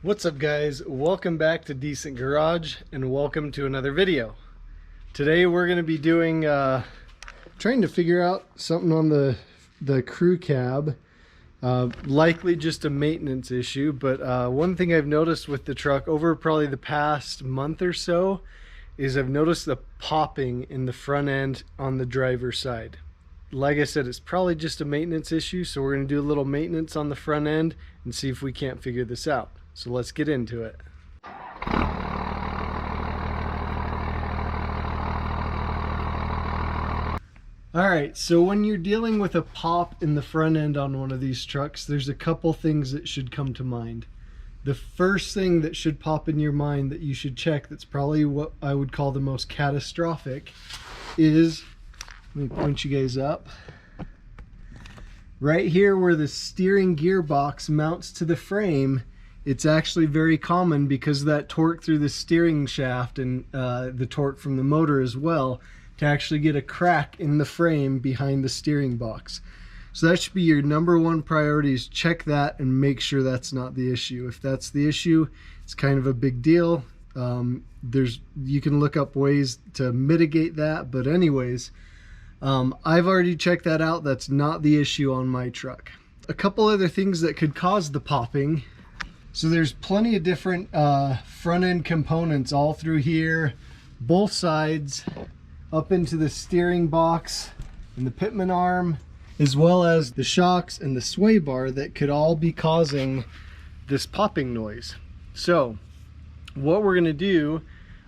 What's up guys, welcome back to Decent Garage and welcome to another video. Today we're going to be doing trying to figure out something on the crew cab, likely just a maintenance issue, but one thing I've noticed with the truck over probably the past month or so is I've noticed the popping in the front end on the driver's side. Like I said, it's probably just a maintenance issue, so we're going to do a little maintenance on the front end and see if we can't figure this out. So let's get into it. Alright, so when you're dealing with a pop in the front end on one of these trucks, there's a couple things that should come to mind. The first thing that should pop in your mind that you should check, that's probably what I would call the most catastrophic, is, let me point you guys up, right here where the steering gearbox mounts to the frame. It's actually very common because of that torque through the steering shaft and the torque from the motor as well, to actually get a crack in the frame behind the steering box. So that should be your number one priority, is check that and make sure that's not the issue. If that's the issue, it's kind of a big deal. You can look up ways to mitigate that, but anyways, I've already checked that out. That's not the issue on my truck. A couple other things that could cause the popping. So there's plenty of different front end components all through here, both sides, up into the steering box and the pitman arm, as well as the shocks and the sway bar that could all be causing this popping noise. So what we're gonna do,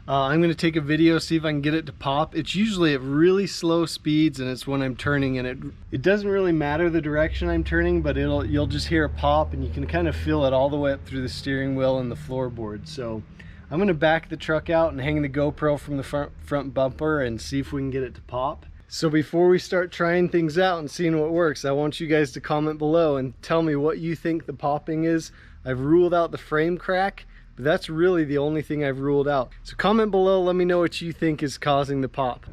I'm gonna take a video, see if I can get it to pop. It's usually at really slow speeds, and it's when I'm turning, and it doesn't really matter the direction I'm turning, but you'll just hear a pop, and you can kind of feel it all the way up through the steering wheel and the floorboard. So I'm gonna back the truck out and hang the GoPro from the front bumper and see if we can get it to pop. So before we start trying things out and seeing what works, I want you guys to comment below and tell me what you think the popping is. I've ruled out the frame crack, but that's really the only thing I've ruled out. So comment below, let me know what you think is causing the pop.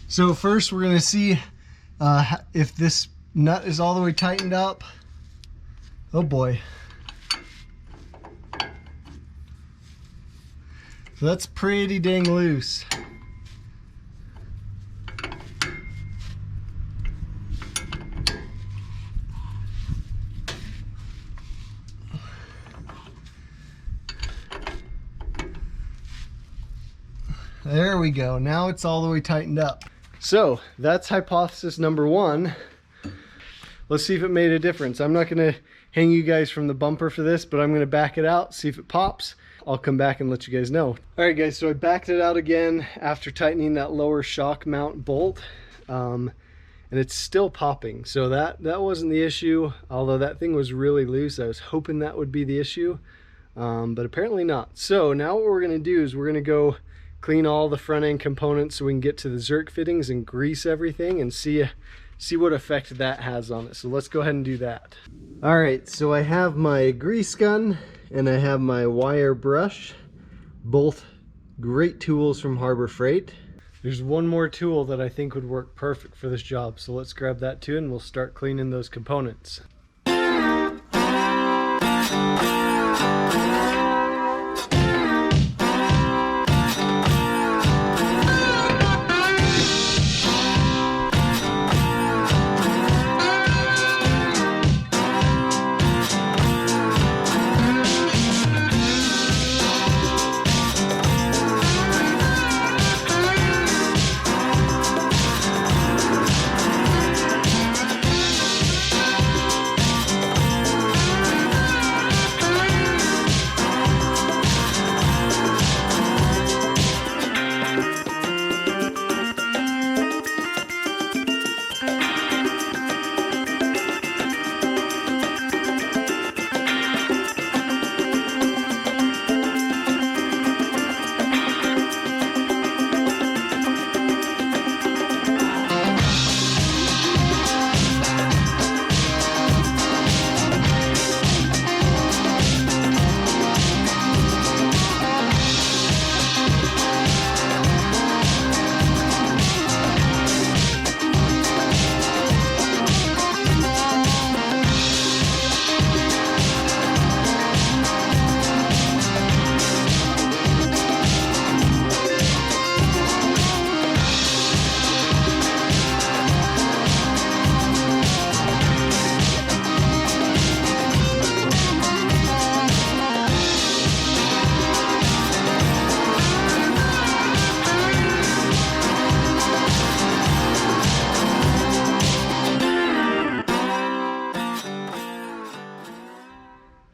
So first we're going to see if this nut is all the way tightened up. Oh boy. So that's pretty dang loose. There we go. Now it's all the way tightened up. So that's hypothesis number one. Let's see if it made a difference. I'm not going to hang you guys from the bumper for this, but I'm going to back it out, see if it pops. I'll come back and let you guys know. All right guys, so I backed it out again after tightening that lower shock mount bolt, and it's still popping. So that wasn't the issue, although that thing was really loose. I was hoping that would be the issue, but apparently not. So now what we're going to do is we're going to go clean all the front end components so we can get to the Zerk fittings and grease everything and see what effect that has on it. So let's go ahead and do that. All right, so I have my grease gun and I have my wire brush, both great tools from Harbor Freight. There's one more tool that I think would work perfect for this job, so let's grab that too and we'll start cleaning those components.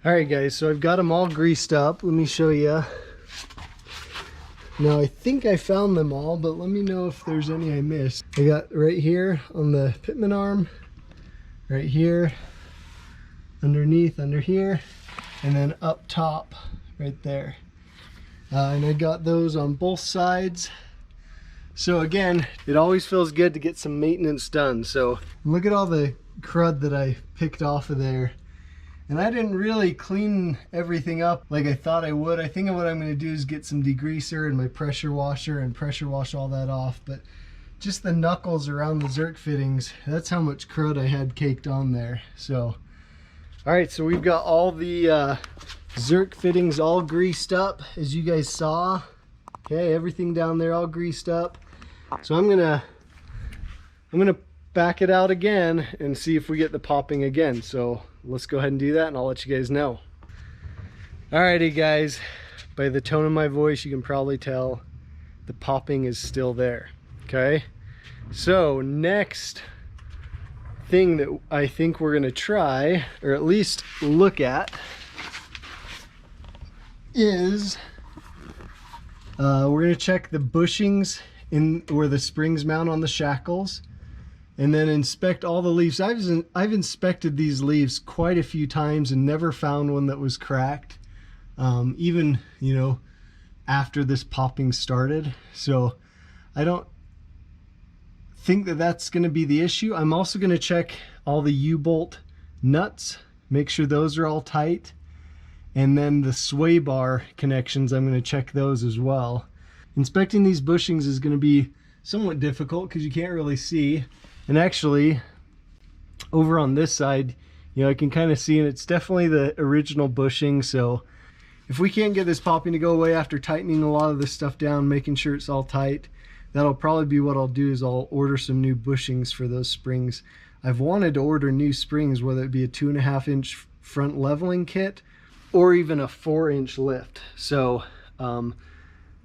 All right guys, so I've got them all greased up. Let me show you. Now I think I found them all, but let me know if there's any I missed. I got right here on the pitman arm, right here, underneath, under here, and then up top right there. And I got those on both sides. So again, it always feels good to get some maintenance done. So look at all the crud that I picked off of there. And I didn't really clean everything up like I thought I would. I think what I'm going to do is get some degreaser and my pressure washer and pressure wash all that off. But just the knuckles around the Zerk fittings, that's how much crud I had caked on there. So, all right, so we've got all the Zerk fittings all greased up, as you guys saw. Okay, everything down there all greased up. So I'm gonna back it out again and see if we get the popping again. So let's go ahead and do that, and I'll let you guys know. Alrighty guys, by the tone of my voice you can probably tell the popping is still there. Okay, so next thing that I think we're gonna try, or at least look at, is we're gonna check the bushings in where the springs mount on the shackles, and then inspect all the leaves. I've inspected these leaves quite a few times and never found one that was cracked, even, you know, after this popping started. So I don't think that that's going to be the issue. I'm also going to check all the U-bolt nuts, make sure those are all tight, and then the sway bar connections, I'm going to check those as well. Inspecting these bushings is going to be somewhat difficult because you can't really see. And actually, over on this side, you know, I can kind of see, and it's definitely the original bushing. So if we can't get this popping to go away after tightening a lot of this stuff down, making sure it's all tight, that'll probably be what I'll do, is I'll order some new bushings for those springs. I've wanted to order new springs, whether it be a 2.5 inch front leveling kit or even a 4-inch lift. So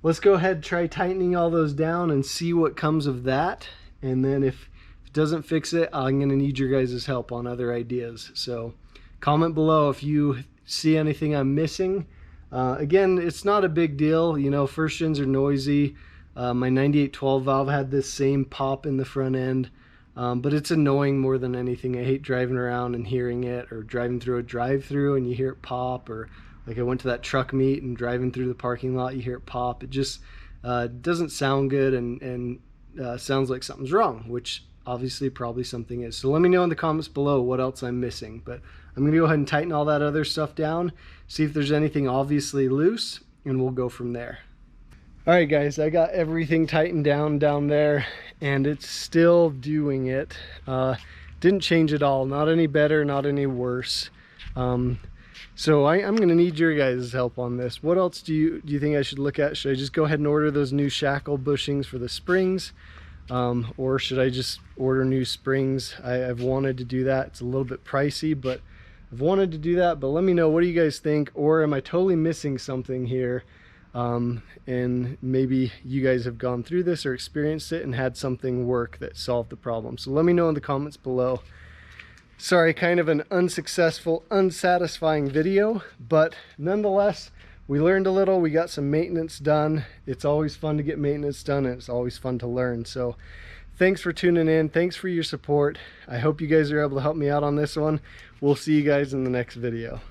let's go ahead and try tightening all those down and see what comes of that. And then if it doesn't fix it, I'm going to need your guys' help on other ideas. So comment below if you see anything I'm missing. Again, it's not a big deal. You know, first gens are noisy. My 9812 valve had this same pop in the front end. But it's annoying more than anything. I hate driving around and hearing it, or driving through a drive-through and you hear it pop, or like I went to that truck meet and driving through the parking lot, you hear it pop. It just doesn't sound good, and sounds like something's wrong, which obviously probably something is. So let me know in the comments below what else I'm missing. But I'm gonna go ahead and tighten all that other stuff down, see if there's anything obviously loose, and we'll go from there. All right guys, I got everything tightened down there, and it's still doing it. Didn't change at all, not any better, not any worse. So I'm gonna need your guys' help on this. What else do you think I should look at? Should I just go ahead and order those new shackle bushings for the springs? Or should I just order new springs? I've wanted to do that. It's a little bit pricey, but I've wanted to do that. But let me know, what do you guys think? Or am I totally missing something here? And maybe you guys have gone through this or experienced it and had something work that solved the problem. So let me know in the comments below. Sorry, kind of an unsuccessful, unsatisfying video, but nonetheless, we learned a little, we got some maintenance done. It's always fun to get maintenance done, and it's always fun to learn. So thanks for tuning in. Thanks for your support. I hope you guys are able to help me out on this one. We'll see you guys in the next video.